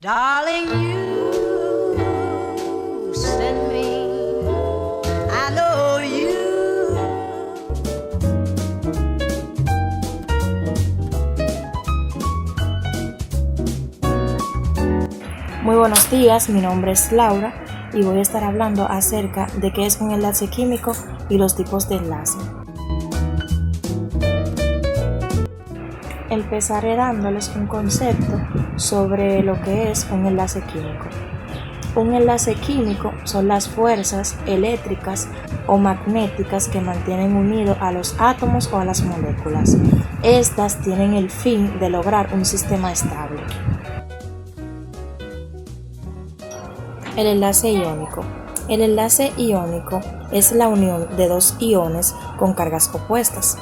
Darling, you send me, I know you. Muy buenos días, mi nombre es Laura y voy a estar hablando acerca de qué es un enlace químico y los tipos de enlace. Empezaré dándoles un concepto sobre lo que es un enlace químico. Un enlace químico son las fuerzas eléctricas o magnéticas que mantienen unidos a los átomos o a las moléculas. Estas tienen el fin de lograr un sistema estable. El enlace iónico. El enlace iónico es la unión de dos iones con cargas opuestas.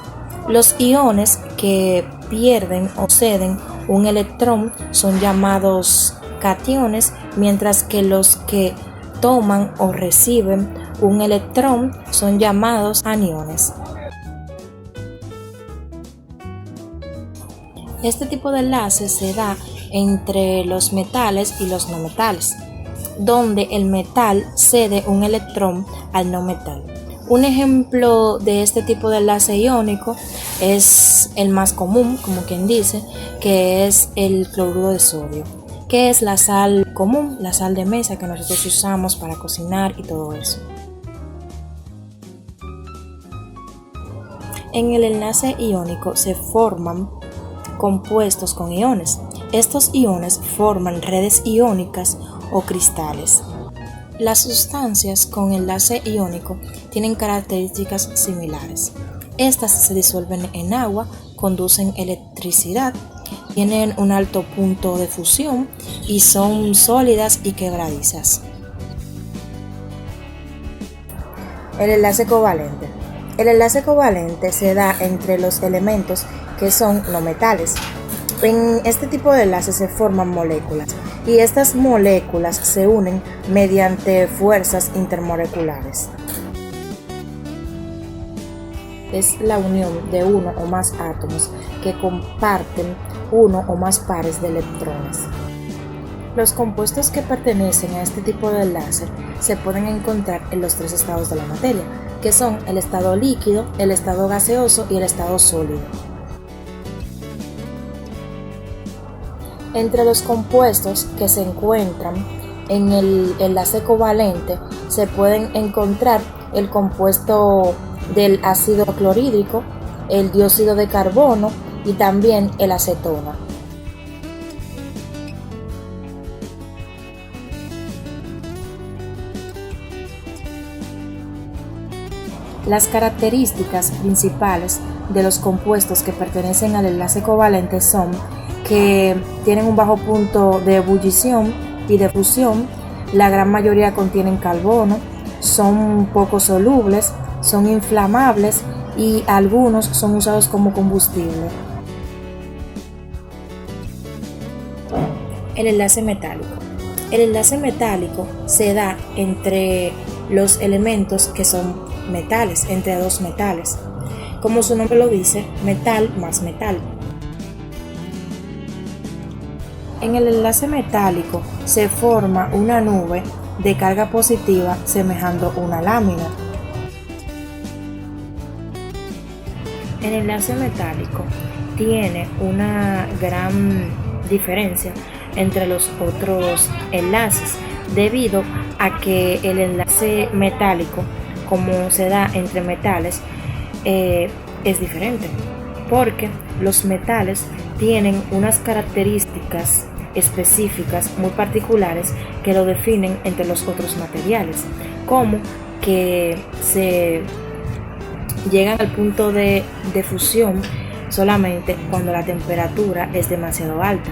Los iones que pierden o ceden un electrón son llamados cationes, mientras que los que toman o reciben un electrón son llamados aniones. Este tipo de enlace se da entre los metales y los no metales, donde el metal cede un electrón al no metal. Un ejemplo de este tipo de enlace iónico es el más común, como quien dice, que es el cloruro de sodio, que es la sal común, la sal de mesa que nosotros usamos para cocinar y todo eso. En el enlace iónico se forman compuestos con iones. Estos iones forman redes iónicas o cristales. Las sustancias con enlace iónico tienen características similares. Estas se disuelven en agua, conducen electricidad, tienen un alto punto de fusión y son sólidas y quebradizas. El enlace covalente. El enlace covalente se da entre los elementos que son no metales. En este tipo de enlaces se forman moléculas y estas moléculas se unen mediante fuerzas intermoleculares. Es la unión de uno o más átomos que comparten uno o más pares de electrones. Los compuestos que pertenecen a este tipo de enlace se pueden encontrar en los tres estados de la materia, que son el estado líquido, el estado gaseoso y el estado sólido. Entre los compuestos que se encuentran en el enlace covalente se pueden encontrar el compuesto del ácido clorhídrico, el dióxido de carbono y también el acetona. Las características principales de los compuestos que pertenecen al enlace covalente son que tienen un bajo punto de ebullición y de fusión, la gran mayoría contienen carbono, son poco solubles, son inflamables y algunos son usados como combustible. El enlace metálico. El enlace metálico se da entre los elementos que son metales, entre dos metales. Como su nombre lo dice, metal más metal. En el enlace metálico se forma una nube de carga positiva semejando una lámina. El enlace metálico tiene una gran diferencia entre los otros enlaces debido a que el enlace metálico, como se da entre metales, es diferente, porque los metales tienen unas características específicas muy particulares que lo definen entre los otros materiales, como que se llegan al punto de fusión solamente cuando la temperatura es demasiado alta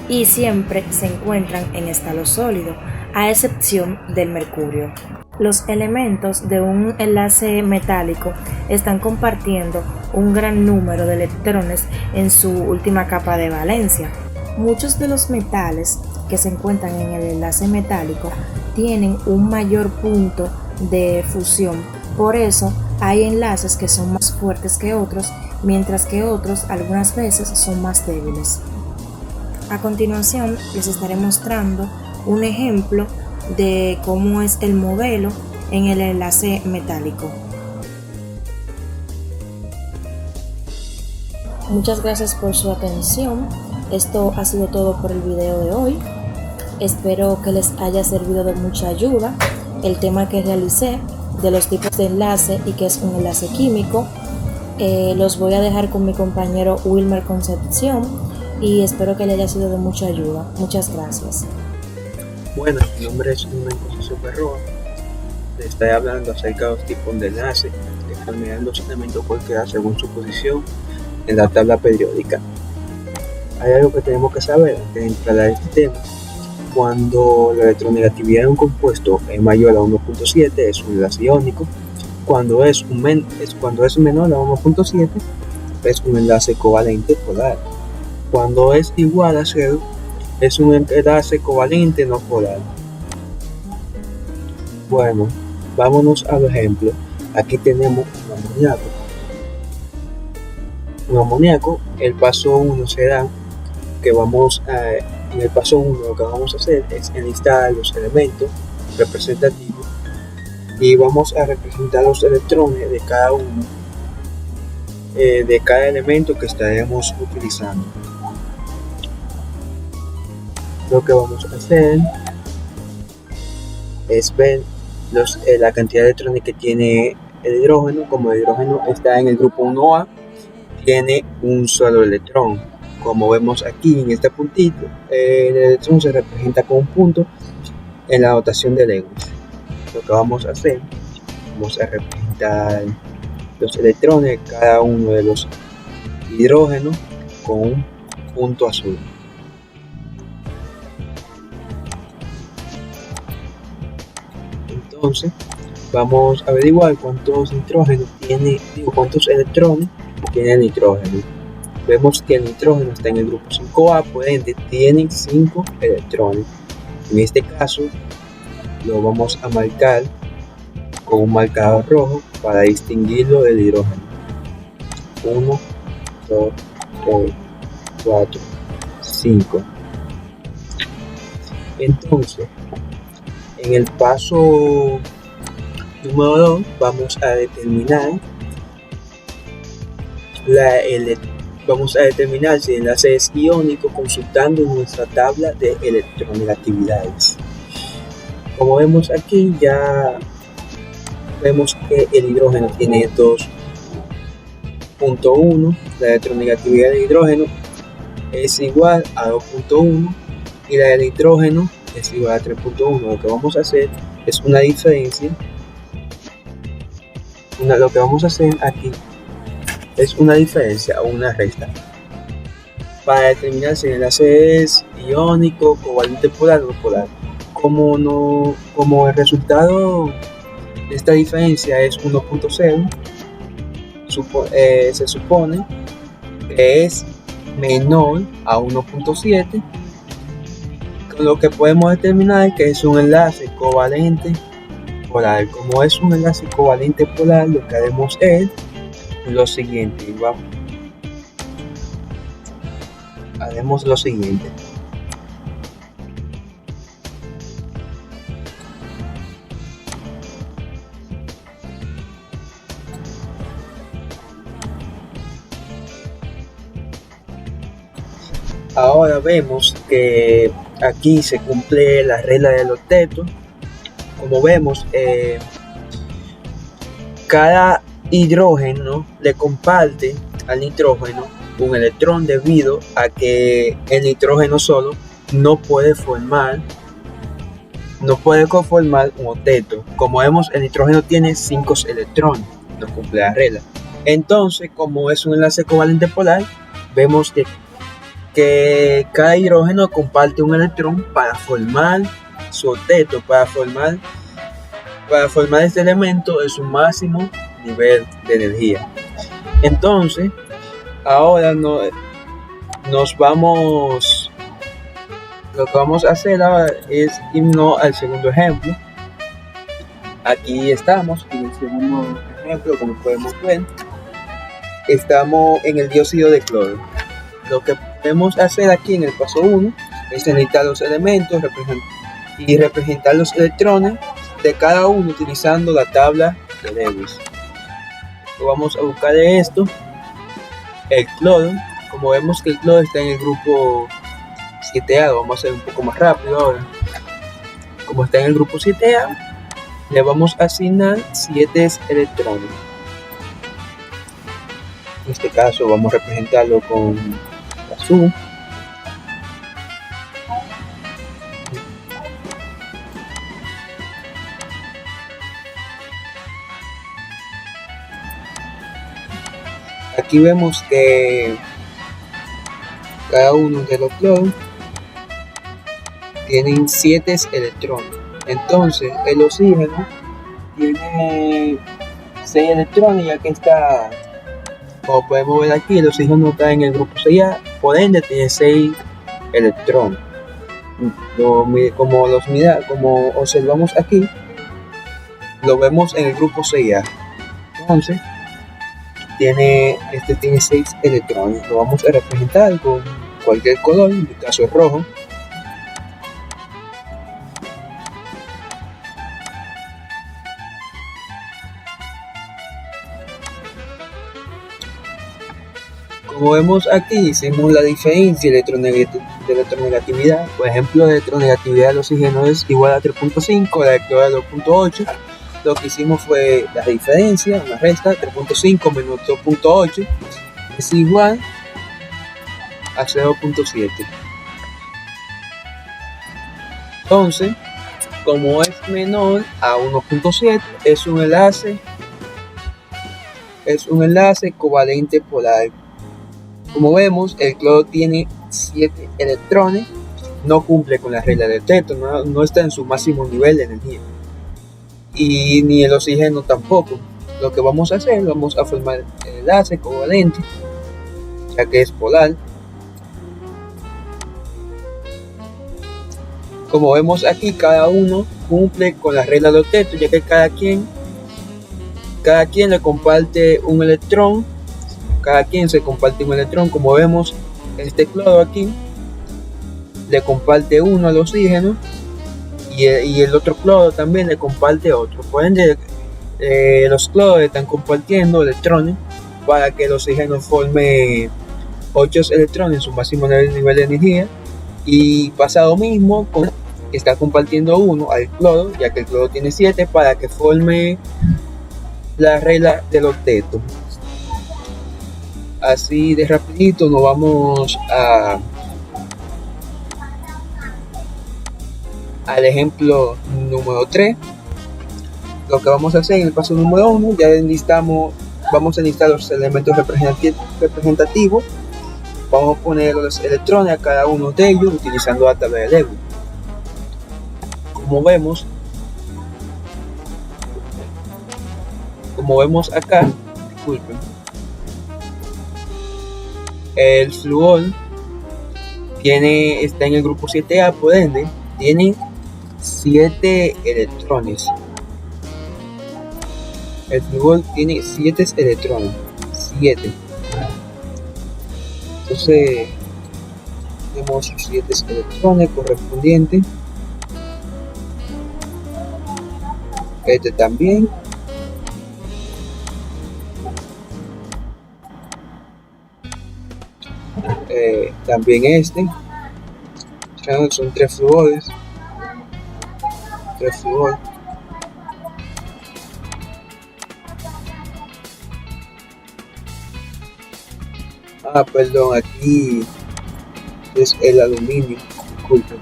y siempre se encuentran en estado sólido, a excepción del mercurio. Los elementos de un enlace metálico están compartiendo un gran número de electrones en su última capa de valencia. Muchos de los metales que se encuentran en el enlace metálico tienen un mayor punto de fusión, por eso hay enlaces que son más fuertes que otros, mientras que otros algunas veces son más débiles. A continuación les estaré mostrando un ejemplo de cómo es el modelo en el enlace metálico. Muchas gracias por su atención. Esto ha sido todo por el video de hoy. Espero que les haya servido de mucha ayuda el tema que realicé de los tipos de enlace y qué es un enlace químico. Los voy a dejar con mi compañero Wilmer Concepción y espero que le haya sido de mucha ayuda. Muchas gracias. Bueno, mi nombre es Wilmer Concepción Berroa. Le estaré hablando acerca de los tipos de enlace, examinando los elementos cualquiera según su posición en la tabla periódica. Hay algo que tenemos que saber antes de entrar a este tema. Cuando la electronegatividad de un compuesto es mayor a 1.7 es un enlace iónico. Cuando es menor a 1.7 es un enlace covalente polar. Cuando es igual a 0 es un enlace covalente no polar. Bueno, vámonos al ejemplo. Aquí tenemos un amoníaco. Un amoníaco, el paso 1 será que en el paso 1 lo que vamos a hacer es enlistar los elementos representativos y vamos a representar los electrones de cada uno de cada elemento que estaremos utilizando. Lo que vamos a hacer es ver la cantidad de electrones que tiene el hidrógeno. Como el hidrógeno está en el grupo 1A, tiene un solo electrón. Como vemos aquí en este puntito, el electrón se representa con un punto en la notación de Lewis. Lo que vamos a hacer, vamos a representar los electrones de cada uno de los hidrógenos con un punto azul. Entonces, vamos a averiguar cuántos electrones tiene el nitrógeno. Vemos que el nitrógeno está en el grupo 5A, por ende tiene 5 electrones. En este caso lo vamos a marcar con un marcador rojo para distinguirlo del hidrógeno. 1, 2, 3, 4, 5. Entonces, en el paso número 2 vamos a determinar si el enlace es iónico consultando nuestra tabla de electronegatividades. Como vemos aquí, ya vemos que el hidrógeno tiene 2.1, la electronegatividad del hidrógeno es igual a 2.1 y la del nitrógeno es igual a 3.1. Lo que vamos a hacer es una diferencia. Lo que vamos a hacer aquí es una diferencia o una resta para determinar si el enlace es iónico, covalente polar o polar. Como el resultado de esta diferencia es 1.0, se supone que es menor a 1.7, con lo que podemos determinar que es un enlace covalente polar. Como es un enlace covalente polar, lo que haremos es lo siguiente. Haremos lo siguiente. Ahora vemos que aquí se cumple la regla del octeto. Como vemos, cada hidrógeno le comparte al nitrógeno un electrón debido a que el nitrógeno solo no puede conformar un octeto. Como vemos, el nitrógeno tiene 5 electrones, no cumple la regla. Entonces, como es un enlace covalente polar, vemos que cada hidrógeno comparte un electrón para formar su octeto, para formar este elemento en su máximo nivel de energía. Entonces, ahora lo que vamos a hacer ahora es irnos al segundo ejemplo. Aquí estamos en el segundo ejemplo, como podemos ver, estamos en el dióxido de cloro. Lo que debemos hacer aquí en el paso 1 es necesitar los elementos y representar los electrones de cada uno utilizando la tabla de Lewis. Vamos a buscar esto, el cloro. Como vemos que el cloro está en el grupo 7A, lo vamos a hacer un poco más rápido ahora. Como está en el grupo 7A, le vamos a asignar 7 electrones. En este caso vamos a representarlo con azul. Aquí vemos que cada uno de los cloros tienen 7 electrones. Entonces el oxígeno tiene 6 electrones, ya que está, como podemos ver aquí, el oxígeno está en el grupo 6A, por ende tiene 6 electrones. Como observamos aquí, lo vemos en el grupo 6A. Entonces este tiene 6 electrones. Lo vamos a representar con cualquier color, en mi caso es rojo. Como vemos aquí, hicimos la diferencia de electronegatividad. Por ejemplo, la electronegatividad del oxígeno es igual a 3.5, la de cloro a 2.8. Lo que hicimos fue la diferencia, una resta, 3.5 menos 2.8 es igual a 0.7. Entonces, como es menor a 1.7, es un enlace covalente polar. Como vemos, el cloro tiene 7 electrones, no cumple con la regla de Teto, no está en su máximo nivel de energía. Y ni el oxígeno tampoco. Lo que vamos a hacer, vamos a formar el enlace covalente, ya que es polar. Como vemos aquí, cada uno cumple con la regla de octeto, ya que cada quien le comparte un electrón. Cada quien se comparte un electrón. Como vemos, este cloro aquí le comparte uno al oxígeno y el otro cloro también le comparte otro. Por ende, los cloros están compartiendo electrones para que el oxígeno forme 8 electrones en su máximo nivel de energía, y pasa lo mismo con que está compartiendo uno al cloro, ya que el cloro tiene 7, para que forme la regla del octeto. Así de rapidito nos vamos al ejemplo número 3. Lo que vamos a hacer en el paso número 1, vamos a enlistar los elementos representativos. Vamos a poner los electrones a cada uno de ellos utilizando la tabla de Lewis. Como vemos acá, disculpen, el flúor está en el grupo 7A, por ende tiene 7 electrones. El flúor tiene 7 electrones. 7. Entonces tenemos sus 7 electrones correspondientes. Este también. También este. Son 3 flúores. 3 flúor. Perdón, aquí es el aluminio. Disculpen.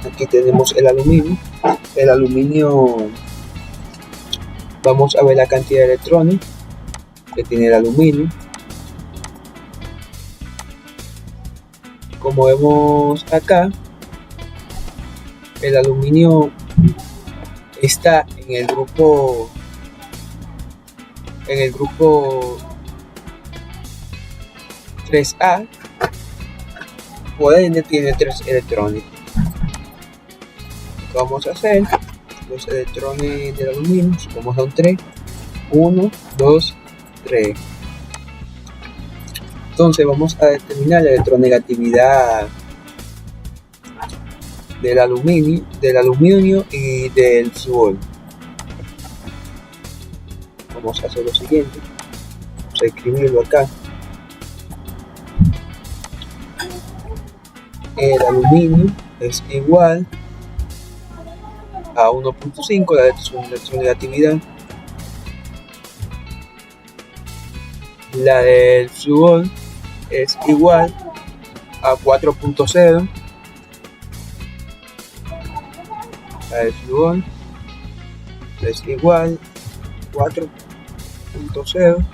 Aquí tenemos el aluminio. El aluminio, vamos a ver la cantidad de electrones que tiene el aluminio. Como vemos acá, el aluminio está en el grupo 3A, por ende tiene 3 electrones. ¿Qué vamos a hacer? Los electrones del aluminio, como son 3, 1, 2, 3. Entonces vamos a determinar la electronegatividad del aluminio y del flúor. Vamos a hacer lo siguiente, vamos a escribirlo acá. El aluminio es igual a 1.5, la electronegatividad. La del flúor es igual a 4.0. La del flúor es igual a 4.0,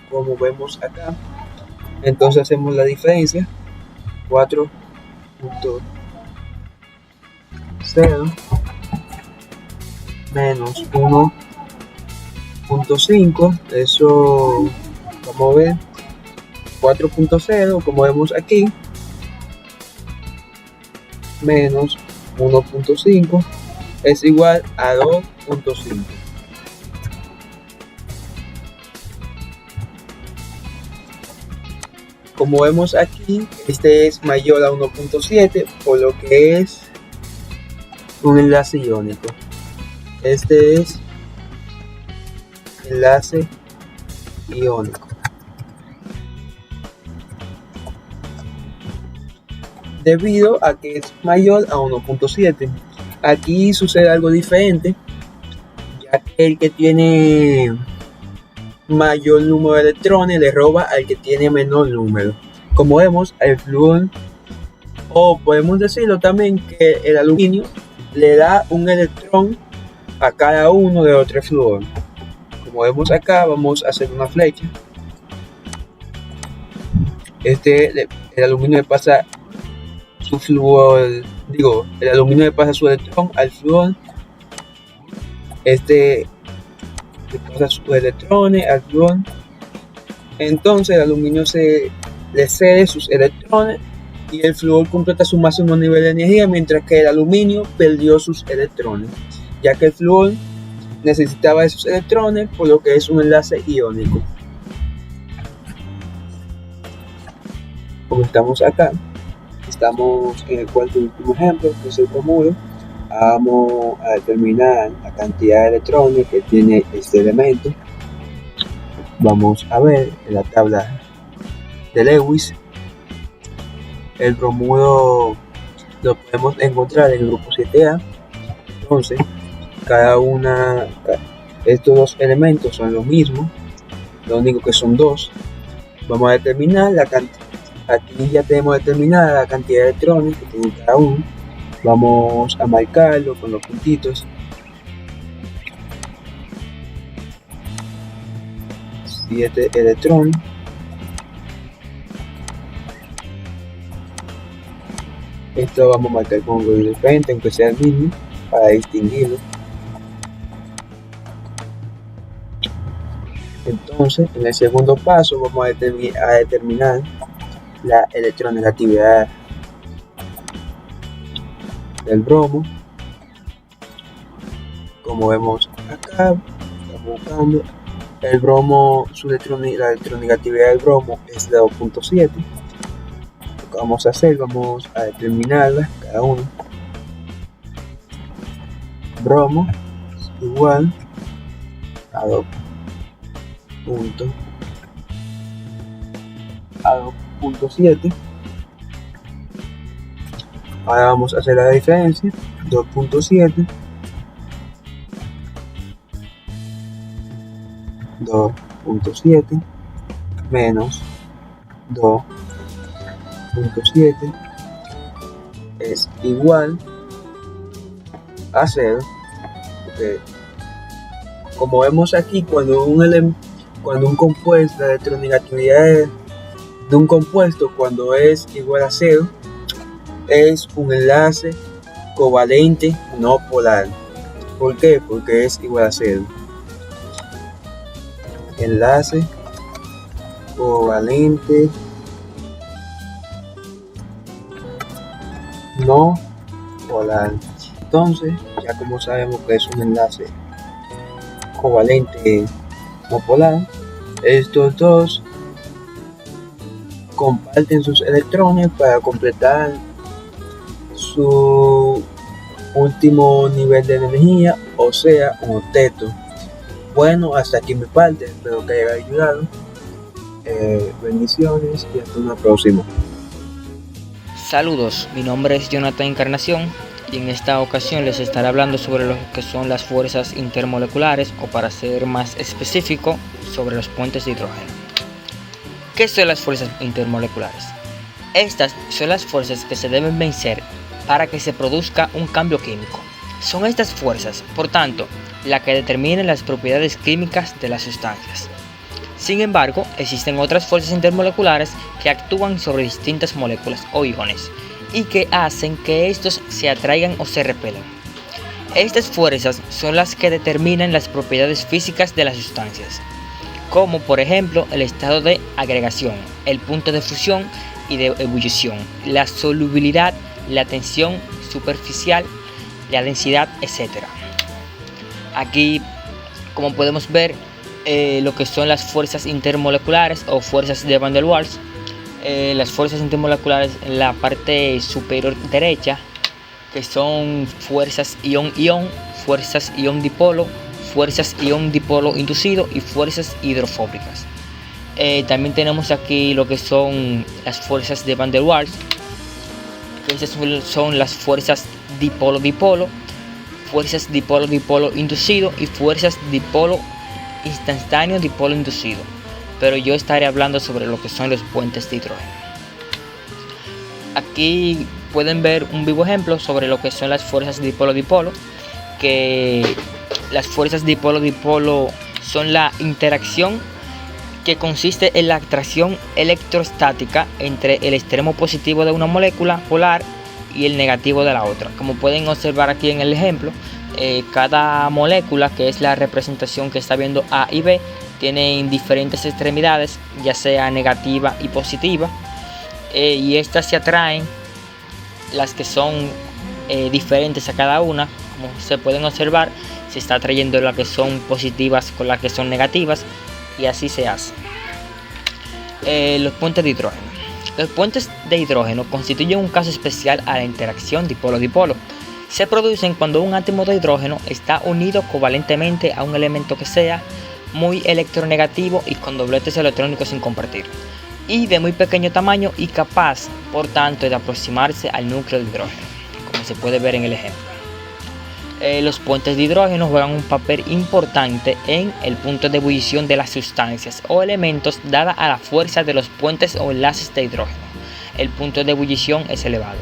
como vemos acá. Entonces hacemos la diferencia, 4.0 menos 1.5, eso vamos a ver, 4.0, como vemos aquí, menos 1.5 es igual a 2.5. Como vemos aquí, este es mayor a 1.7, por lo que es un enlace iónico. Este es enlace iónico. Debido a que es mayor a 1.7. Aquí sucede algo diferente, ya que el que tiene mayor número de electrones le roba al que tiene menor número. Como vemos, el flúor, o podemos decirlo también que el aluminio le da un electrón a cada uno de los tres flúor. Como vemos acá, vamos a hacer una flecha. El aluminio le pasa su flúor, el aluminio le pasa su electrón al flúor. Le pasa sus electrones al flúor. Entonces el aluminio le cede sus electrones y el flúor completa su máximo nivel de energía, mientras que el aluminio perdió sus electrones, ya que el flúor necesitaba esos electrones, por lo que es un enlace iónico. Como estamos acá, estamos en el cuarto y último ejemplo, que es el bromuro. Vamos a determinar la cantidad de electrones que tiene este elemento. Vamos a ver en la tabla de Lewis. El bromuro lo podemos encontrar en el grupo 7A. Entonces, estos dos elementos son los mismos, lo único que son dos. Vamos a determinar la cantidad. Aquí ya tenemos determinada la cantidad de electrones que tiene cada uno. Vamos a marcarlo con los puntitos. 7 electrones. Esto vamos a marcar con algo diferente, aunque sea el mismo, para distinguirlo. Entonces, en el segundo paso vamos a determinar la electronegatividad del bromo. Como vemos acá, estamos buscando el bromo, la electronegatividad del bromo es de 2.7. Lo que vamos a hacer, vamos a determinarla cada uno. Bromo es igual a 2.7. Ahora vamos a hacer la diferencia. 2.7 menos 2.7 es igual a 0. Okay. Como vemos aquí, cuando un compuesto, la electronegatividad de un compuesto cuando es igual a 0 es un enlace covalente no polar. ¿Por qué? Porque es igual a 0. Enlace covalente no polar. Entonces, ya como sabemos que es un enlace covalente no polar, estos dos comparten sus electrones para completar su último nivel de energía, o sea, un octeto. Bueno, hasta aquí mi parte, espero que haya ayudado. Bendiciones y hasta una próxima. Saludos, mi nombre es Jonathan Encarnación y en esta ocasión les estaré hablando sobre lo que son las fuerzas intermoleculares, o para ser más específico, sobre los puentes de hidrógeno. ¿Qué son las fuerzas intermoleculares? Estas son las fuerzas que se deben vencer para que se produzca un cambio químico. Son estas fuerzas, por tanto, las que determinan las propiedades químicas de las sustancias. Sin embargo, existen otras fuerzas intermoleculares que actúan sobre distintas moléculas o iones y que hacen que estos se atraigan o se repelan. Estas fuerzas son las que determinan las propiedades físicas de las sustancias, como por ejemplo el estado de agregación, el punto de fusión y de ebullición, la solubilidad, la tensión superficial, la densidad, etc. Aquí, como podemos ver, lo que son las fuerzas intermoleculares o fuerzas de Van der Waals. Las fuerzas intermoleculares en la parte superior derecha, que son fuerzas ion-ion, fuerzas ion-dipolo, fuerzas ion-dipolo inducido y fuerzas hidrofóbicas. También tenemos aquí lo que son las fuerzas de Van der Waals, que esas son las fuerzas dipolo-dipolo, fuerzas dipolo-dipolo inducido y fuerzas dipolo instantáneo dipolo inducido, pero yo estaré hablando sobre lo que son los puentes de hidrógeno. Aquí pueden ver un vivo ejemplo sobre lo que son las fuerzas dipolo-dipolo, que las fuerzas dipolo-dipolo son la interacción que consiste en la atracción electrostática entre el extremo positivo de una molécula polar y el negativo de la otra. Como pueden observar aquí en el ejemplo, cada molécula, que es la representación que está viendo A y B, tienen diferentes extremidades, ya sea negativa y positiva, y estas se atraen, las que son diferentes a cada una. Como se pueden observar, se está atrayendo las que son positivas con las que son negativas, y así se hace. Los puentes de hidrógeno. Los puentes de hidrógeno constituyen un caso especial a la interacción dipolo-dipolo. Se producen cuando un átomo de hidrógeno está unido covalentemente a un elemento que sea muy electronegativo y con dobletes electrónicos sin compartir, y de muy pequeño tamaño y capaz, por tanto, de aproximarse al núcleo de hidrógeno, como se puede ver en el ejemplo. Los puentes de hidrógeno juegan un papel importante en el punto de ebullición de las sustancias o elementos, dada a la fuerza de los puentes o enlaces de hidrógeno. El punto de ebullición es elevado.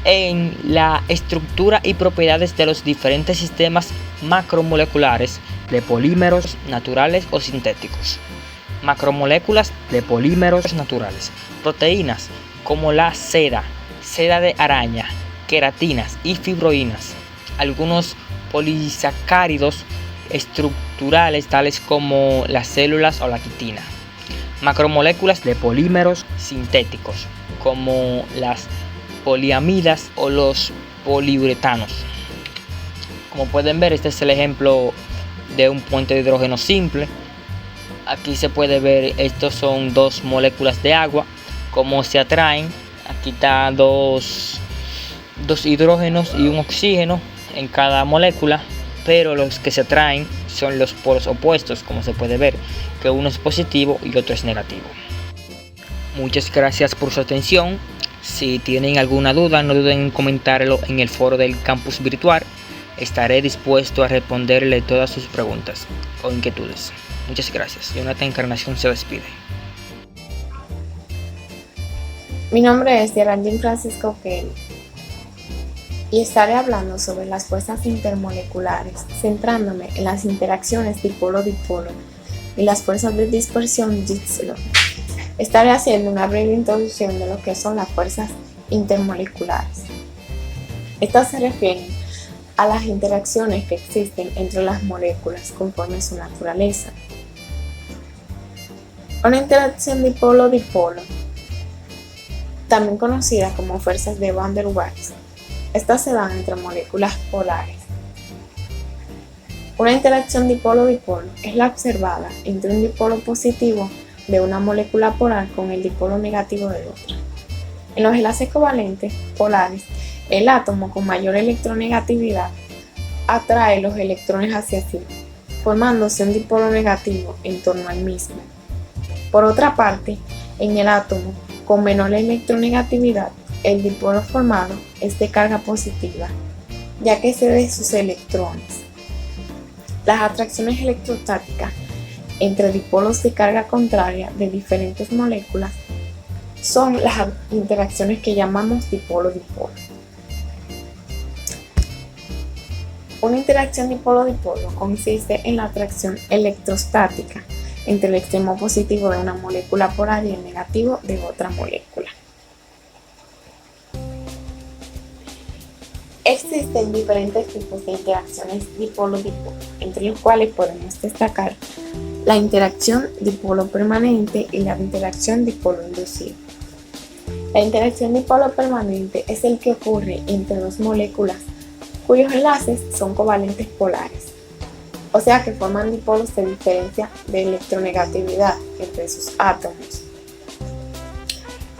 En la estructura y propiedades de los diferentes sistemas macromoleculares de polímeros naturales o sintéticos. Macromoléculas de polímeros naturales. Proteínas como la seda de araña, queratinas y fibroínas. Algunos polisacáridos estructurales tales como las células o la quitina. Macromoléculas de polímeros sintéticos como las poliamidas o los poliuretanos. Como pueden ver, este es el ejemplo de un puente de hidrógeno simple. Aquí se puede ver, estos son dos moléculas de agua, cómo se atraen. Aquí está dos hidrógenos y un oxígeno en cada molécula, pero los que se atraen son los polos opuestos, como se puede ver, que uno es positivo y otro es negativo. Muchas gracias por su atención. Si tienen alguna duda, no duden en comentarlo en el foro del campus virtual. Estaré dispuesto a responderle todas sus preguntas o inquietudes. Muchas gracias. Jonathan Encarnación se despide. Mi nombre es Geraldine Francisco Kelly y estaré hablando sobre las fuerzas intermoleculares, centrándome en las interacciones dipolo-dipolo y las fuerzas de dispersión dípsilo. Estaré haciendo una breve introducción de lo que son las fuerzas intermoleculares. Estas se refieren a las interacciones que existen entre las moléculas conforme su naturaleza. Una interacción dipolo-dipolo, también conocida como fuerzas de Van der Waals, estas se dan entre moléculas polares. Una interacción dipolo-dipolo es la observada entre un dipolo positivo de una molécula polar con el dipolo negativo de otra. En los enlaces covalentes polares, el átomo con mayor electronegatividad atrae los electrones hacia sí, formándose un dipolo negativo en torno al mismo. Por otra parte, en el átomo con menor electronegatividad, el dipolo formado es de carga positiva, ya que cede sus electrones. Las atracciones electrostáticas entre dipolos de carga contraria de diferentes moléculas son las interacciones que llamamos dipolo-dipolo. Una interacción dipolo-dipolo consiste en la atracción electrostática entre el extremo positivo de una molécula polar y el negativo de otra molécula. Existen diferentes tipos de interacciones dipolo-dipolo, entre los cuales podemos destacar la interacción dipolo permanente y la interacción dipolo inducido. La interacción dipolo permanente es el que ocurre entre dos moléculas cuyos enlaces son covalentes polares, o sea que forman dipolos de diferencia de electronegatividad entre sus átomos.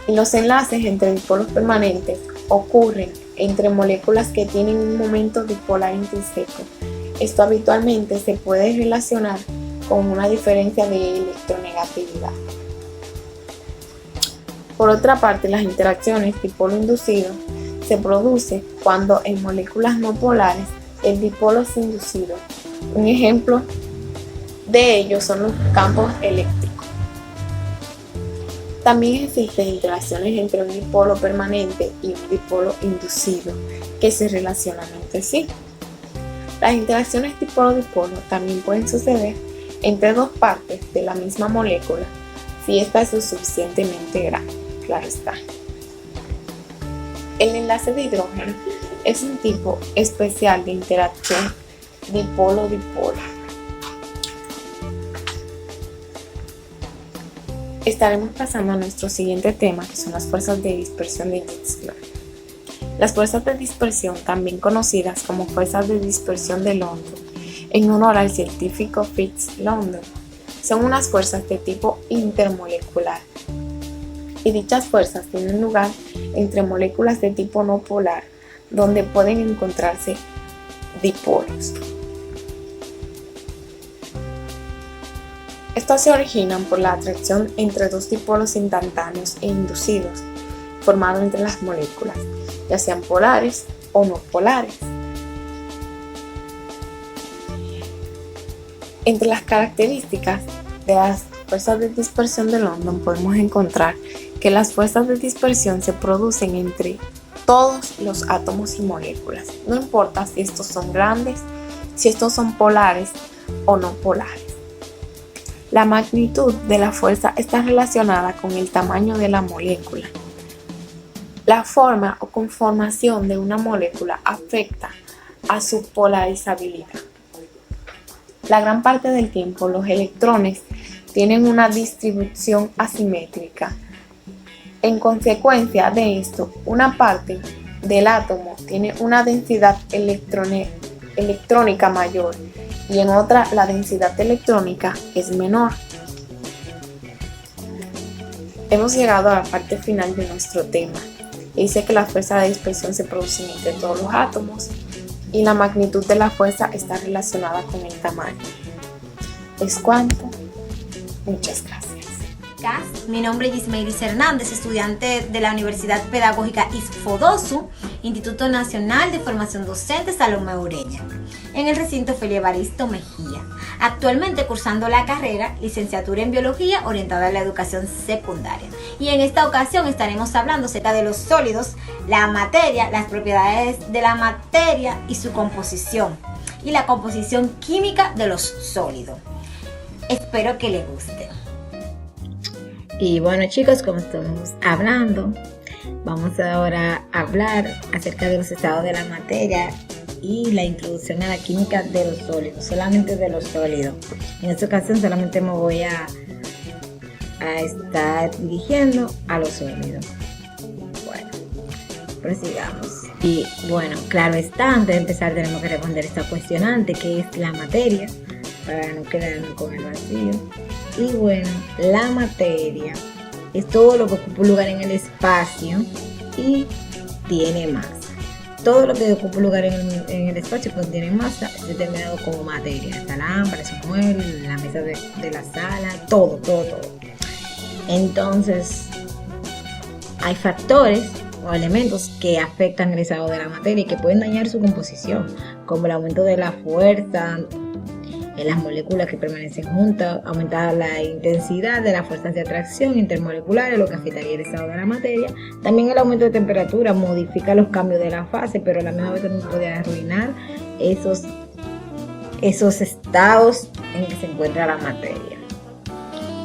Y los enlaces entre dipolos permanentes ocurren entre moléculas que tienen un momento dipolar intrínseco. Esto habitualmente se puede relacionar con una diferencia de electronegatividad. Por otra parte, las interacciones dipolo inducido se producen cuando en moléculas no polares el dipolo es inducido. Un ejemplo de ello son los campos eléctricos. También existen interacciones entre un dipolo permanente y un dipolo inducido que se relacionan entre sí. Las interacciones dipolo-dipolo también pueden suceder entre dos partes de la misma molécula si ésta es lo suficientemente grande, claro está. El enlace de hidrógeno es un tipo especial de interacción dipolo-dipolo. Estaremos pasando a nuestro siguiente tema, que son las fuerzas de dispersión de Newton. Las fuerzas de dispersión, también conocidas como fuerzas de dispersión de London, en honor al científico Fitz London, son unas fuerzas de tipo intermolecular. Y dichas fuerzas tienen lugar entre moléculas de tipo no polar, donde pueden encontrarse dipolos. Estas se originan por la atracción entre dos dipolos instantáneos e inducidos formados entre las moléculas, ya sean polares o no polares. Entre las características de las fuerzas de dispersión de London podemos encontrar que las fuerzas de dispersión se producen entre todos los átomos y moléculas, no importa si estos son grandes, si estos son polares o no polares. La magnitud de la fuerza está relacionada con el tamaño de la molécula. La forma o conformación de una molécula afecta a su polarizabilidad. La gran parte del tiempo los electrones tienen una distribución asimétrica. En consecuencia de esto, una parte del átomo tiene una densidad electrónica mayor y en otra la densidad electrónica es menor. Hemos llegado a la parte final de nuestro tema. Dice que la fuerza de dispersión se produce entre todos los átomos y la magnitud de la fuerza está relacionada con el tamaño. ¿Es cuánto? Muchas gracias. Mi nombre es Ismailis Hernández, estudiante de la Universidad Pedagógica ISFODOSU, Instituto Nacional de Formación Docente Salomé Ureña, en el recinto Félix Evaristo Mejía, actualmente cursando la carrera Licenciatura en Biología orientada a la educación secundaria. Y en esta ocasión estaremos hablando acerca de los sólidos, la materia, las propiedades de la materia y su composición, y la composición química de los sólidos. Espero que les guste. Y bueno, chicos, como estamos hablando, vamos ahora a hablar acerca de los estados de la materia y la introducción a la química de los sólidos, solamente de los sólidos. En esta ocasión solamente me voy a estar dirigiendo a los sólidos. Bueno, prosigamos. Y bueno, claro está, antes de empezar tenemos que responder esta cuestionante, que es la materia, para no quedarnos con el vacío. Y bueno, la materia es todo lo que ocupa un lugar en el espacio y tiene masa. Todo lo que ocupa un lugar en el espacio contiene masa es determinado como materia. Esta lámpara, ese mueble, la mesa de la sala, todo. Entonces, hay factores o elementos que afectan el estado de la materia y que pueden dañar su composición, como el aumento de la fuerza en las moléculas que permanecen juntas, aumentar la intensidad de las fuerzas de atracción intermoleculares, lo que afectaría el estado de la materia. También el aumento de temperatura modifica los cambios de la fase, pero a la misma vez también puede arruinar esos estados en que se encuentra la materia.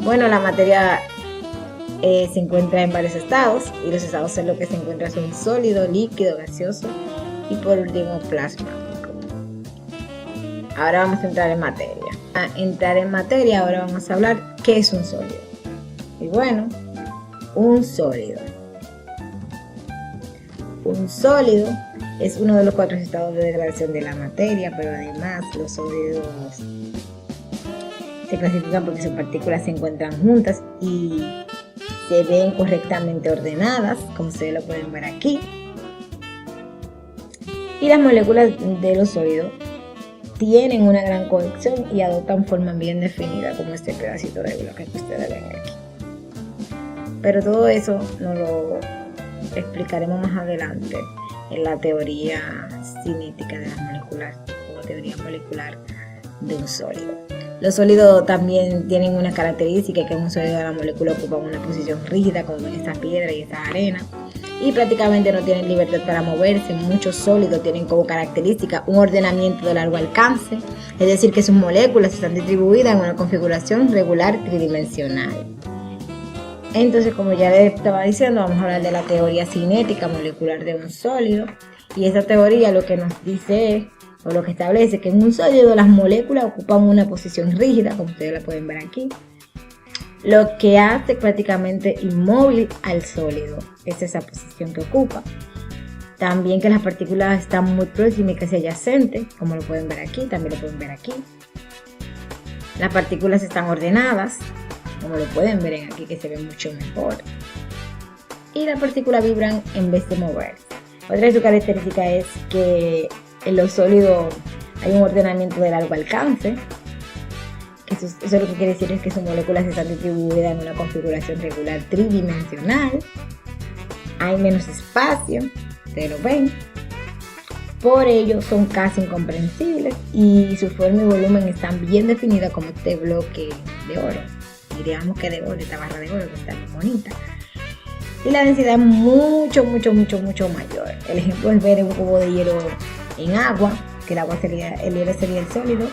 Bueno, la materia se encuentra en varios estados, y los estados en los que se encuentra son sólido, líquido, gaseoso y por último plasmático. Ahora vamos a entrar en materia. Ahora vamos a hablar qué es un sólido. Y bueno, un sólido es uno de los 4 estados de degradación de la materia, pero además los sólidos se clasifican porque sus partículas se encuentran juntas y se ven correctamente ordenadas, como ustedes lo pueden ver aquí. Y las moléculas de los sólidos tienen una gran cohesión y adoptan formas bien definidas, como este pedacito de bloque que ustedes ven aquí. Pero todo eso nos lo explicaremos más adelante en la teoría cinética de las moléculas o teoría molecular de un sólido. Los sólidos también tienen una característica, que en un sólido la molécula ocupa una posición rígida, como en esta piedra y esta arena, y prácticamente no tienen libertad para moverse. Muchos sólidos tienen como característica un ordenamiento de largo alcance, es decir, que sus moléculas están distribuidas en una configuración regular tridimensional. Entonces, como ya les estaba diciendo, vamos a hablar de la teoría cinética molecular de un sólido, y esa teoría lo que nos dice es, o lo que establece, que en un sólido las moléculas ocupan una posición rígida, como ustedes la pueden ver aquí, lo que hace prácticamente inmóvil al sólido es esa posición que ocupa. También que las partículas están muy próximas y casi adyacentes, como lo pueden ver aquí, también lo pueden ver aquí. Las partículas están ordenadas, como lo pueden ver aquí, que se ve mucho mejor. Y las partículas vibran en vez de moverse. Otra de sus características es que en los sólidos hay un ordenamiento de largo alcance. Eso lo que quiere decir es que sus moléculas están distribuidas en una configuración regular tridimensional. Hay menos espacio, ustedes lo ven. Por ello son casi incomprensibles y su forma y volumen están bien definidas, como este bloque de oro. Diríamos que de oro, esta barra de oro que está muy bonita. Y la densidad es mucho mayor. El ejemplo es ver un cubo de hielo en agua, que el hielo sería el sólido,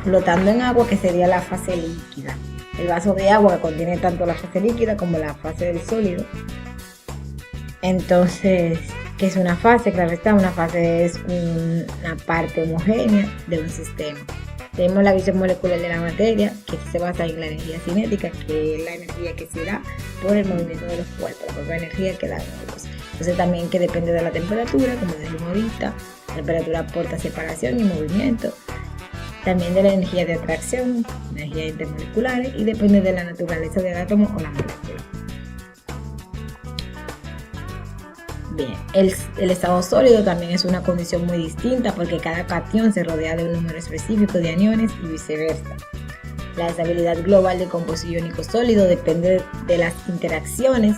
flotando en agua, que sería la fase líquida. El vaso de agua que contiene tanto la fase líquida como la fase del sólido. Entonces, ¿qué es una fase? Claro está, una fase es una parte homogénea de un sistema. Tenemos la visión molecular de la materia, que se basa en la energía cinética, que es la energía que se da por el movimiento de los cuerpos, la propia energía que da nosotros. Entonces también que depende de la temperatura, como dijimos ahorita. La temperatura aporta separación y movimiento. También de la energía de atracción, energía intermoleculares, y depende de la naturaleza del átomo o la molécula. Bien, el estado sólido también es una condición muy distinta, porque cada cation se rodea de un número específico de aniones y viceversa. La estabilidad global del compuesto iónico sólido depende de las interacciones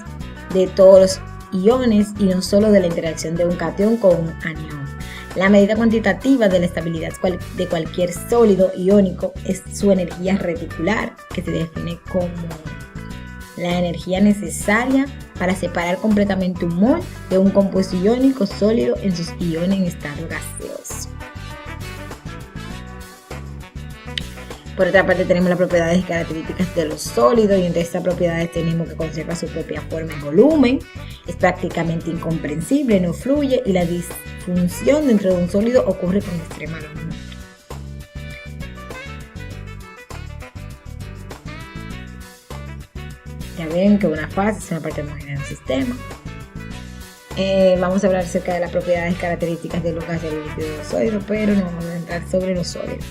de todos los iones y no solo de la interacción de un cation con un anión. La medida cuantitativa de la estabilidad de cualquier sólido iónico es su energía reticular, que se define como la energía necesaria para separar completamente un mol de un compuesto iónico sólido en sus iones en estado gaseoso. Por otra parte, tenemos las propiedades y características de los sólidos, y entre estas propiedades tenemos que conserva su propia forma y volumen, es prácticamente incomprensible, no fluye, y la disfunción dentro de un sólido ocurre con extrema longitud. Ya ven que una fase es una parte homogénea del sistema. Vamos a hablar acerca de las propiedades y características de los gases, los líquidos y los sólidos, pero no vamos a entrar sobre los sólidos.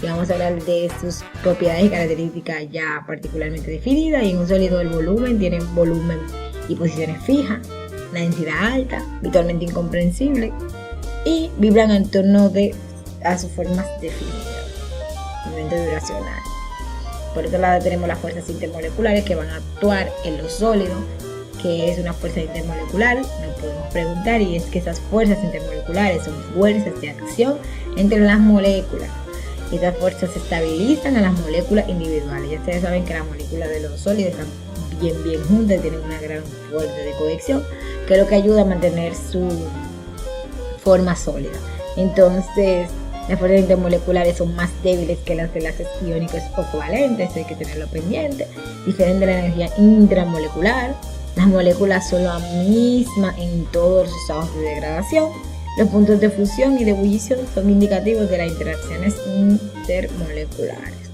y vamos a hablar de sus propiedades y características ya particularmente definidas. Y en un sólido el volumen tiene volumen y posiciones fijas, una densidad alta, visualmente incomprensible y vibran en torno a sus formas definidas, movimiento vibracional. Por otro lado tenemos las fuerzas intermoleculares que van a actuar en los sólidos. ¿Qué es una fuerza intermolecular? Nos podemos preguntar, y es que esas fuerzas intermoleculares son fuerzas de acción entre las moléculas. Y esas fuerzas estabilizan a las moléculas individuales. Ya ustedes saben que las moléculas de los sólidos están bien juntas, tienen una gran fuerza de cohesión, que es lo que ayuda a mantener su forma sólida. Entonces, las fuerzas intermoleculares son más débiles que las de enlaces iónicos o covalentes, hay que tenerlo pendiente. Diferente de la energía intramolecular. Las moléculas son la misma en todos los estados de degradación. Los puntos de fusión y de ebullición son indicativos de las interacciones intermoleculares.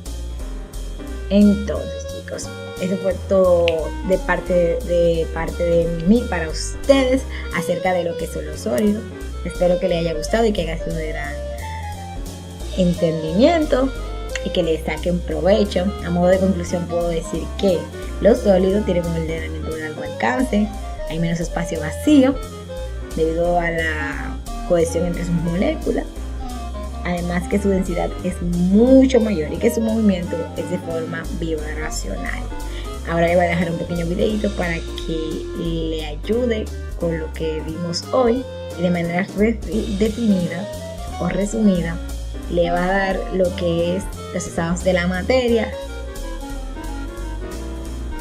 Entonces, chicos, eso fue todo de parte de mí para ustedes acerca de lo que son los sólidos. Espero que les haya gustado y que haya sido de gran entendimiento y que les saquen provecho. A modo de conclusión puedo decir que los sólidos tienen un ordenamiento de largo alcance, hay menos espacio vacío debido a la cohesión entre sus moléculas, además que su densidad es mucho mayor y que su movimiento es de forma vibracional. Ahora les voy a dejar un pequeño videito para que le ayude con lo que vimos hoy y de manera definida o resumida le va a dar lo que es los estados de la materia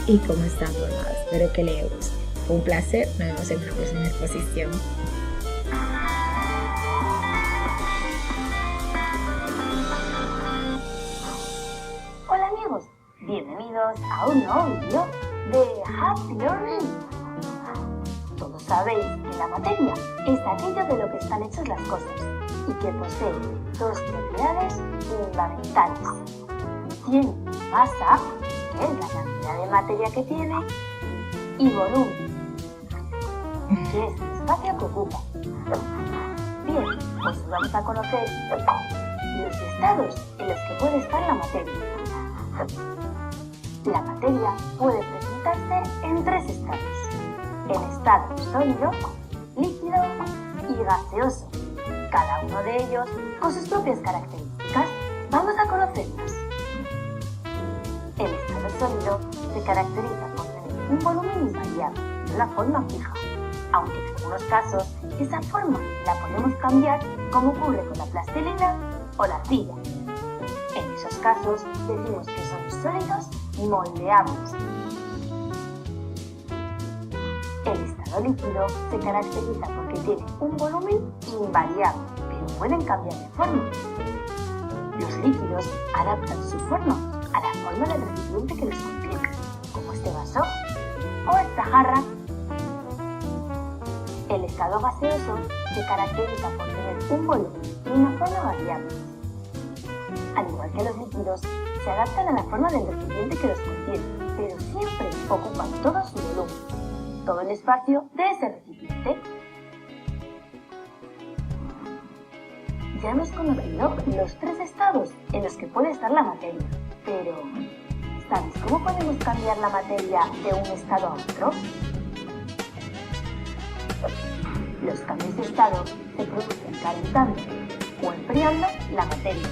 y cómo están formados. Espero que les guste. Fue un placer. Nos vemos en una próxima exposición. Hola amigos, bienvenidos a un nuevo video de Happy Learning. Todos sabéis que la materia es aquello de lo que están hechas las cosas y que posee dos propiedades fundamentales. Tiene masa, que es la cantidad de materia que tiene, y volumen, que es el espacio que ocupa. Bien, pues vamos a conocer los estados en los que puede estar la materia. La materia puede presentarse en tres estados: en estado sólido, líquido y gaseoso, cada uno de ellos con sus propias características. Vamos a conocerlas. El estado sólido se caracteriza por tener un volumen invariable de una forma fija, aunque en algunos casos esa forma la podemos cambiar, como ocurre con la plastilina o la arcilla. En esos casos decimos que son sólidos moldeables. El estado líquido se caracteriza porque tiene un volumen invariable, pero pueden cambiar de forma. Los líquidos adaptan su forma a la forma del recipiente que los contiene, como este vaso o esta jarra. El estado gaseoso se caracteriza por tener un volumen y una forma variable. Al igual que los líquidos, se adaptan a la forma del recipiente que los contiene, pero siempre ocupan todo su volumen, todo el espacio de ese recipiente. Ya hemos conocido los tres estados en los que puede estar la materia, pero ¿sabes cómo podemos cambiar la materia de un estado a otro? Los cambios de estado se producen calentando o enfriando la materia.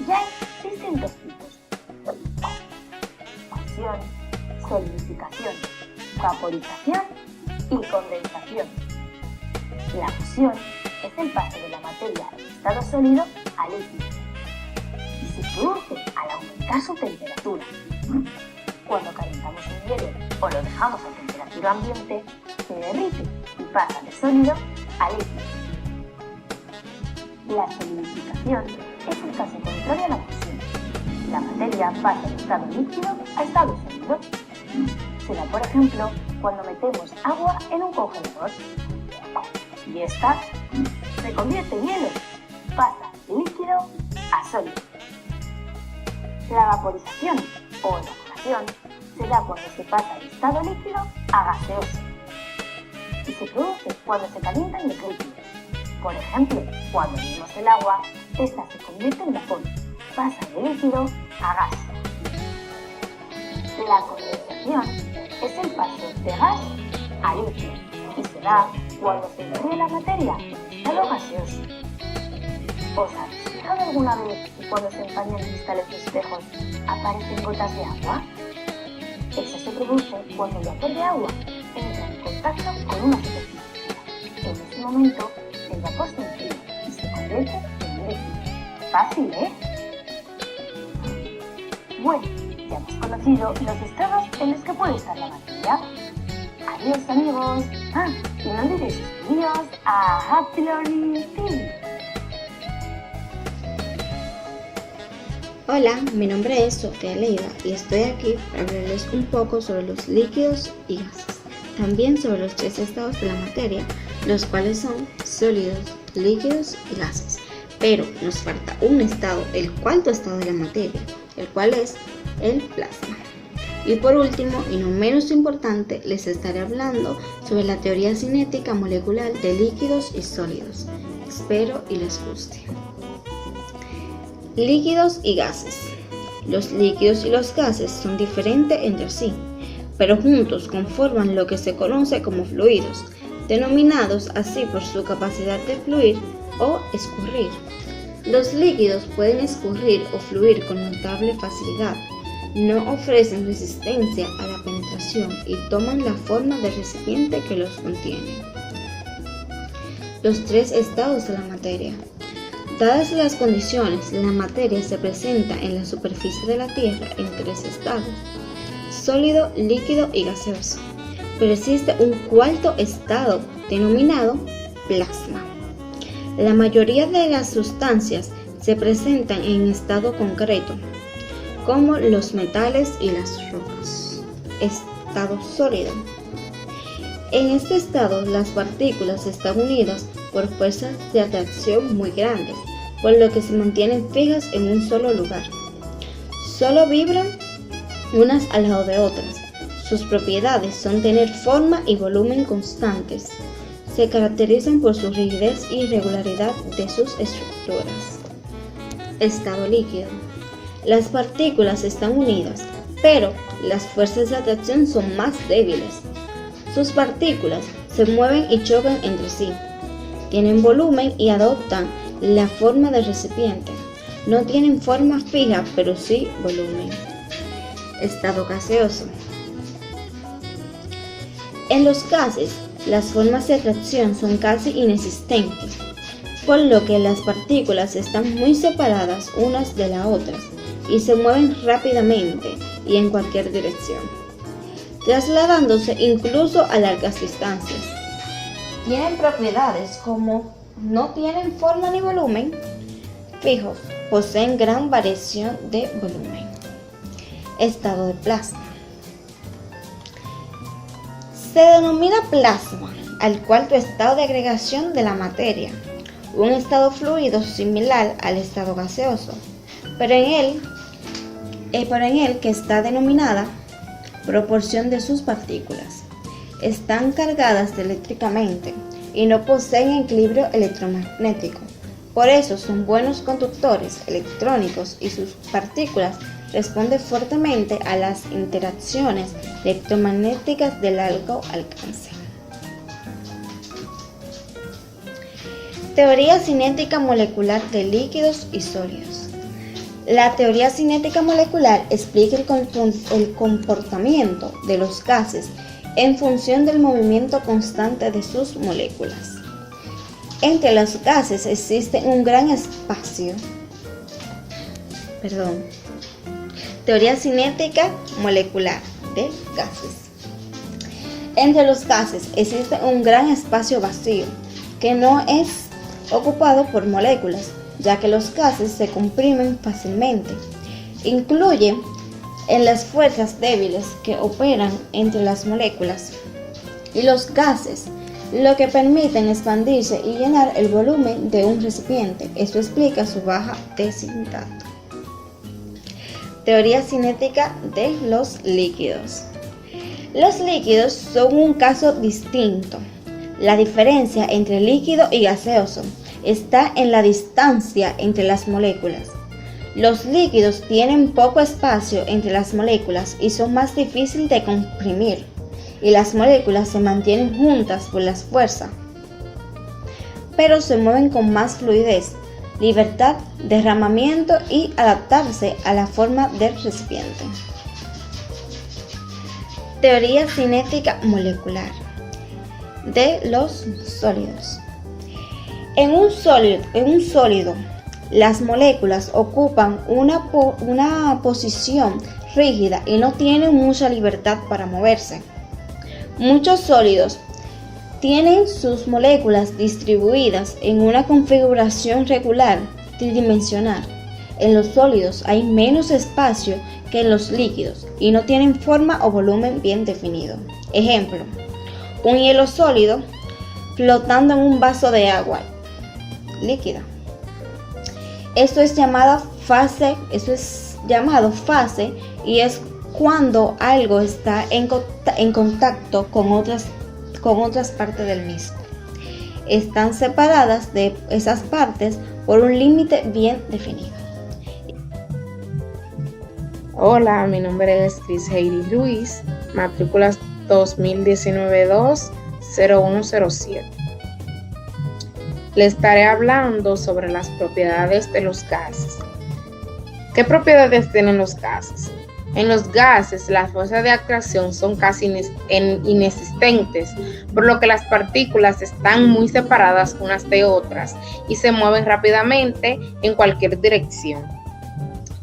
Y hay distintos tipos: fusión, solidificación, vaporización y condensación. La fusión es el paso de la materia en estado sólido a líquido y se produce al aumentar su temperatura. Cuando calentamos un hielo o lo dejamos a temperatura ambiente, se derrite y pasa de sólido a líquido. La solidificación es el caso contrario a la fusión. La materia pasa de estado líquido a estado sólido. Se da, por ejemplo, cuando metemos agua en un congelador y esta se convierte en hielo, pasa de líquido a sólido. La vaporización o evaporación se da cuando se pasa de estado líquido a gaseoso y se produce cuando se calientan los líquidos. Por ejemplo, cuando hervimos el agua, esta se convierte en vapor, pasa de líquido a gas. La condensación es el paso de gas a líquido y se da cuando se enfría la materia en estado gaseoso. ¿Os habéis fijado alguna vez que cuando se empañan cristales de espejos aparecen gotas de agua? Eso se produce cuando el vapor de agua entra en contacto con una superficie. En ese momento, el vapor se enfría y se convierte en líquido. Fácil, ¿eh? Bueno, ya hemos conocido los estados en los que puede estar la materia. Adiós, amigos. Y no olvidéis suscribiros a Happy Learning TV. Hola, mi nombre es Sofía Leiva y estoy aquí para hablarles un poco sobre los líquidos y gases. También sobre los 3 estados de la materia, los cuales son sólidos, líquidos y gases. Pero nos falta un estado, el cuarto estado de la materia, el cual es el plasma. Y por último, y no menos importante, les estaré hablando sobre la teoría cinética molecular de líquidos y sólidos. Espero y les guste. Líquidos y gases. Los líquidos y los gases son diferentes entre sí, pero juntos conforman lo que se conoce como fluidos, denominados así por su capacidad de fluir o escurrir. Los líquidos pueden escurrir o fluir con notable facilidad, no ofrecen resistencia a la penetración y toman la forma del recipiente que los contiene. Los 3 estados de la materia. Dadas las condiciones, la materia se presenta en la superficie de la Tierra en 3 estados: sólido, líquido y gaseoso. Pero existe un cuarto estado denominado plasma. La mayoría de las sustancias se presentan en estado concreto, como los metales y las rocas. Estado sólido. En este estado, las partículas están unidas por fuerzas de atracción muy grandes, por lo que se mantienen fijas en un solo lugar. Solo vibran unas al lado de otras. Sus propiedades son tener forma y volumen constantes. Se caracterizan por su rigidez y regularidad de sus estructuras. Estado líquido. Las partículas están unidas, pero las fuerzas de atracción son más débiles. Sus partículas se mueven y chocan entre sí. Tienen volumen y adoptan la forma del recipiente. No tienen forma fija, pero sí volumen. Estado gaseoso. En los gases, las formas de atracción son casi inexistentes, por lo que las partículas están muy separadas unas de las otras y se mueven rápidamente y en cualquier dirección, trasladándose incluso a largas distancias. Tienen propiedades como no tienen forma ni volumen fijos, poseen gran variación de volumen. Estado de plasma. Se denomina plasma al cuarto estado de agregación de la materia, un estado fluido similar al estado gaseoso, pero en él que está denominada proporción de sus partículas. Están cargadas eléctricamente y no poseen equilibrio electromagnético. Por eso son buenos conductores electrónicos y sus partículas responden fuertemente a las interacciones electromagnéticas de largo alcance. Teoría cinética molecular de líquidos y sólidos. La teoría cinética molecular explica el comportamiento de los gases en función del movimiento constante de sus moléculas. Entre los gases existe un gran espacio. Teoría cinética molecular de gases. Entre los gases existe un gran espacio vacío que no es ocupado por moléculas, ya que los gases se comprimen fácilmente. Incluye en las fuerzas débiles que operan entre las moléculas y los gases, lo que permiten expandirse y llenar el volumen de un recipiente. Esto explica su baja densidad. Teoría cinética de los líquidos. Los líquidos son un caso distinto. La diferencia entre líquido y gaseoso está en la distancia entre las moléculas. Los líquidos tienen poco espacio entre las moléculas y son más difíciles de comprimir, y las moléculas se mantienen juntas por las fuerzas, pero se mueven con más fluidez, libertad, derramamiento y adaptarse a la forma del recipiente. Teoría cinética molecular de los sólidos. En un sólido, las moléculas ocupan una posición rígida y no tienen mucha libertad para moverse. Muchos sólidos tienen sus moléculas distribuidas en una configuración regular tridimensional. En los sólidos hay menos espacio que en los líquidos y no tienen forma o volumen bien definido. Ejemplo, un hielo sólido flotando en un vaso de agua líquida. Esto es llamado fase y es cuando algo está en contacto con otras partes del mismo. Están separadas de esas partes por un límite bien definido. Hola, mi nombre es Chris Heidi Luis, matrícula 2019-2-0107. Le estaré hablando sobre las propiedades de los gases. ¿Qué propiedades tienen los gases? En los gases, las fuerzas de atracción son casi inexistentes, por lo que las partículas están muy separadas unas de otras y se mueven rápidamente en cualquier dirección,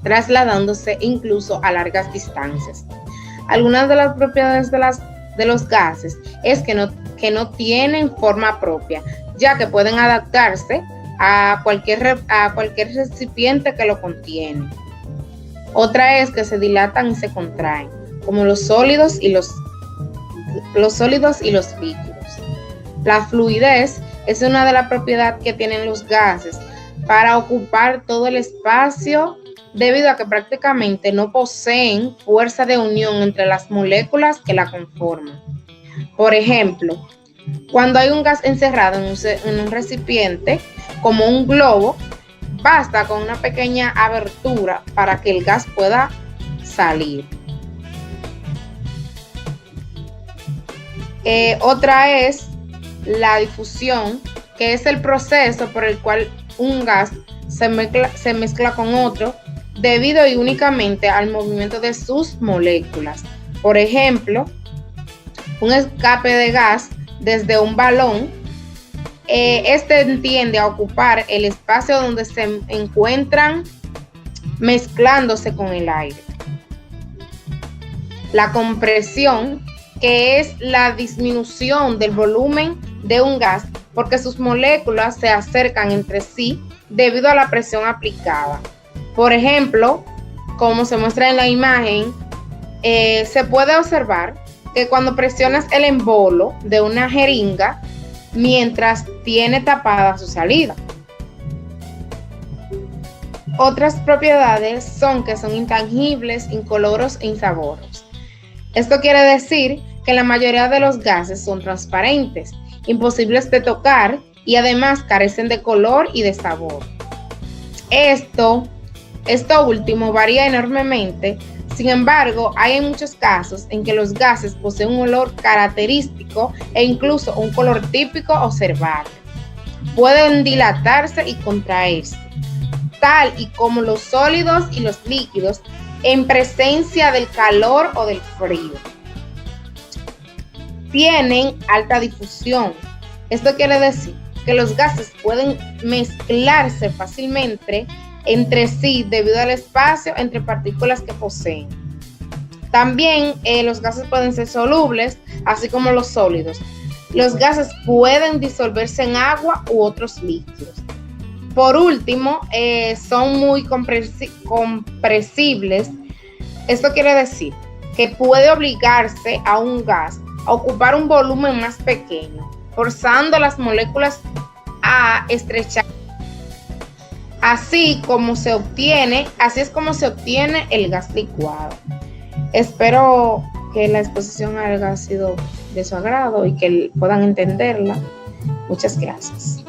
trasladándose incluso a largas distancias. Algunas de las propiedades de los gases es que no tienen forma propia, ya que pueden adaptarse a cualquier recipiente que lo contiene. Otra es que se dilatan y se contraen, como los sólidos y los líquidos. La fluidez es una de las propiedades que tienen los gases para ocupar todo el espacio, debido a que prácticamente no poseen fuerza de unión entre las moléculas que la conforman. Por ejemplo, cuando hay un gas encerrado en un recipiente, como un globo, basta con una pequeña abertura para que el gas pueda salir. Otra es la difusión, que es el proceso por el cual un gas se mezcla con otro debido y únicamente al movimiento de sus moléculas. Por ejemplo, un escape de gas desde un balón, este tiende a ocupar el espacio donde se encuentran mezclándose con el aire. La compresión, que es la disminución del volumen de un gas porque sus moléculas se acercan entre sí debido a la presión aplicada. Por ejemplo, como se muestra en la imagen, se puede observar que cuando presionas el embolo de una jeringa mientras tiene tapada su salida. Otras propiedades son que son intangibles, incoloros e insaboros. Esto quiere decir que la mayoría de los gases son transparentes, imposibles de tocar y además carecen de color y de sabor. Esto último varía enormemente. Sin embargo, hay muchos casos en que los gases poseen un olor característico e incluso un color típico observable. Pueden dilatarse y contraerse, tal y como los sólidos y los líquidos, en presencia del calor o del frío. Tienen alta difusión. Esto quiere decir que los gases pueden mezclarse fácilmente entre sí debido al espacio entre partículas que poseen. También los gases pueden ser solubles, así como los sólidos. Los gases pueden disolverse en agua u otros líquidos. Por último, son muy compresibles. Esto quiere decir que puede obligarse a un gas a ocupar un volumen más pequeño, forzando las moléculas a estrechar. Así es como se obtiene el gas licuado. Espero que la exposición haya sido de su agrado y que puedan entenderla. Muchas gracias.